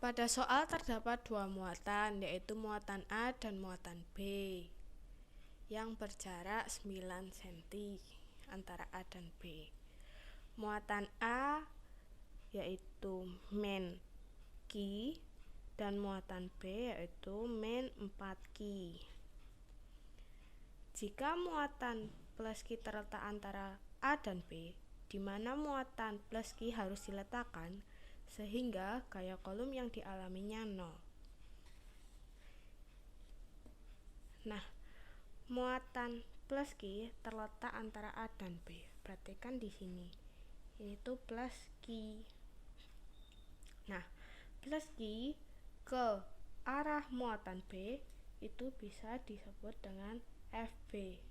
Pada soal terdapat dua muatan, yaitu muatan A dan muatan B yang berjarak 9 cm antara A dan B. Muatan A yaitu min Q dan muatan B yaitu min 4Q. Jika muatan plus Q terletak antara A dan B, di mana muatan plus Q harus diletakkan sehingga gaya kolom yang dialaminya 0. Nah, muatan plus Q terletak antara A dan B. Perhatikan di sini. Ini tuh plus Q. Nah, plus Q ke arah muatan B itu bisa disebut dengan FB.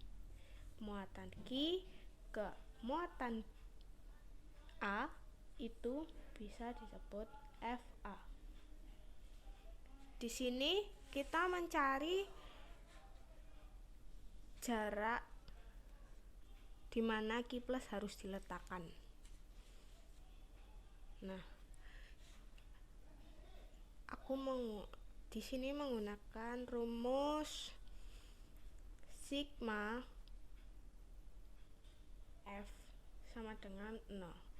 Muatan Q ke muatan A itu bisa disebut FA. Di sini kita mencari jarak di mana Q plus harus diletakkan. Nah, aku di sini menggunakan rumus sigma F sama dengan 0.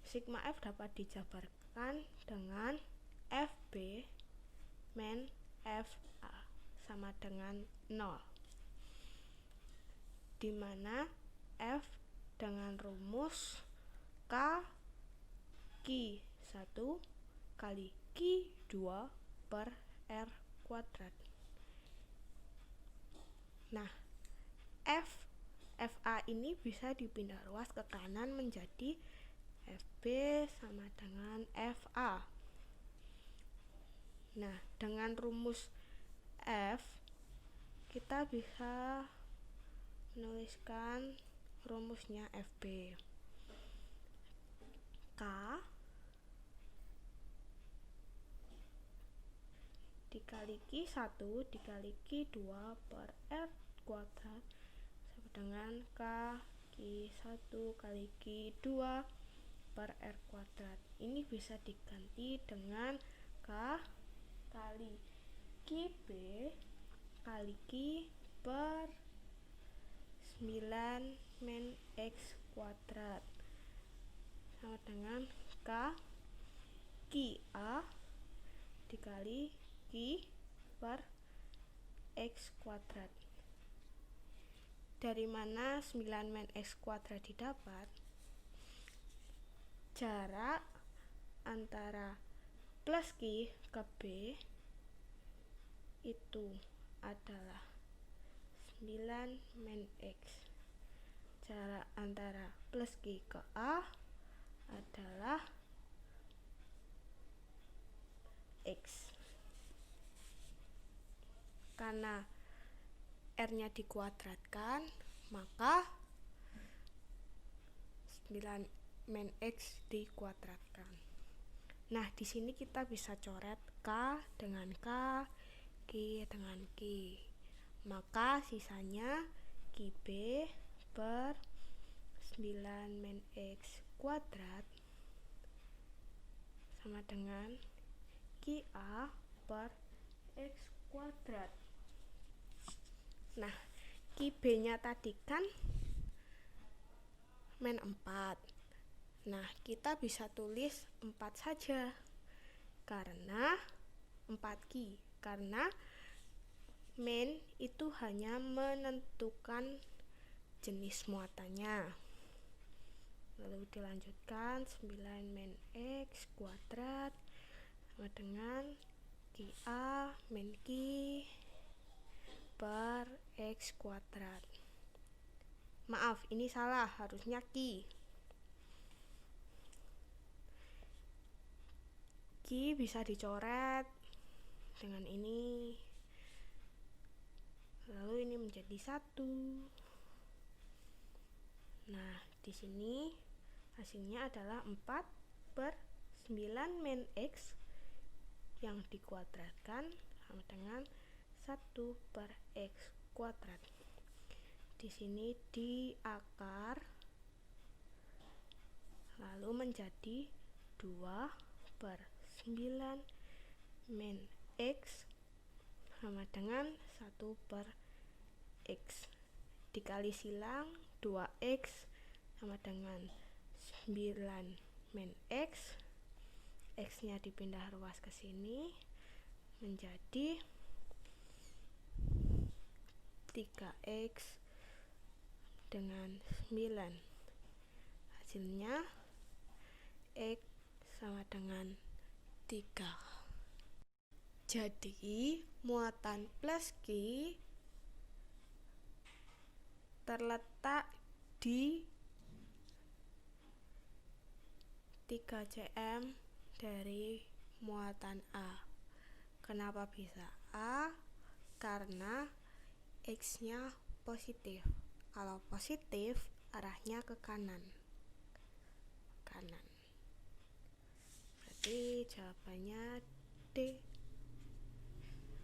Sigma F dapat dijabarkan dengan FB min FA sama dengan 0, di mana F dengan rumus K Q1 kali Q2 per R kuadrat. Nah, FA ini bisa dipindah ruas ke kanan menjadi FB sama dengan FA. Nah, dengan rumus F kita bisa menuliskan rumusnya FB. K dikali Q1 dikali Q2 per R kuadrat sama dengan K Q1 kali Q2 per R kuadrat. Ini bisa diganti dengan K kali QB kali Q per 9 min X kuadrat sama dengan K QA dikali Q per X kuadrat. Dari mana 9 min X kuadrat didapat? Jarak antara plus Q ke B itu adalah 9 min X. Jarak antara plus Q ke A adalah X. Karena R-nya dikuadratkan, maka 9 min X dikuadratkan. Nah, di sini kita bisa coret K dengan K, Q dengan Q. Maka sisanya QB per 9 min X kuadrat sama dengan QA per X kuadrat. Nah, QB-nya tadi kan min 4. Nah, kita bisa tulis 4 saja karena 4Q. Karena min itu hanya menentukan jenis muatannya. Lalu dilanjutkan 9 min X kuadrat sama dengan QA min Q per X kuadrat. Maaf, ini salah, harusnya Q. Q bisa dicoret dengan ini. Lalu ini menjadi 1. Nah, di sini hasilnya adalah 4 per 9 min X yang dikuadratkan sama dengan 1 per X kuadrat. Di sini diakar lalu menjadi 2 per 9 min X sama dengan 1/X. Dikali silang 2X sama dengan 9 min X. X-nya dipindah ruas ke sini menjadi 3X dengan 9. Hasilnya X sama dengan 3. Jadi muatan plus Q terletak di 3 cm dari muatan A. Kenapa bisa A? Karena X-nya positif. Kalau positif arahnya ke kanan. Berarti jawabannya D.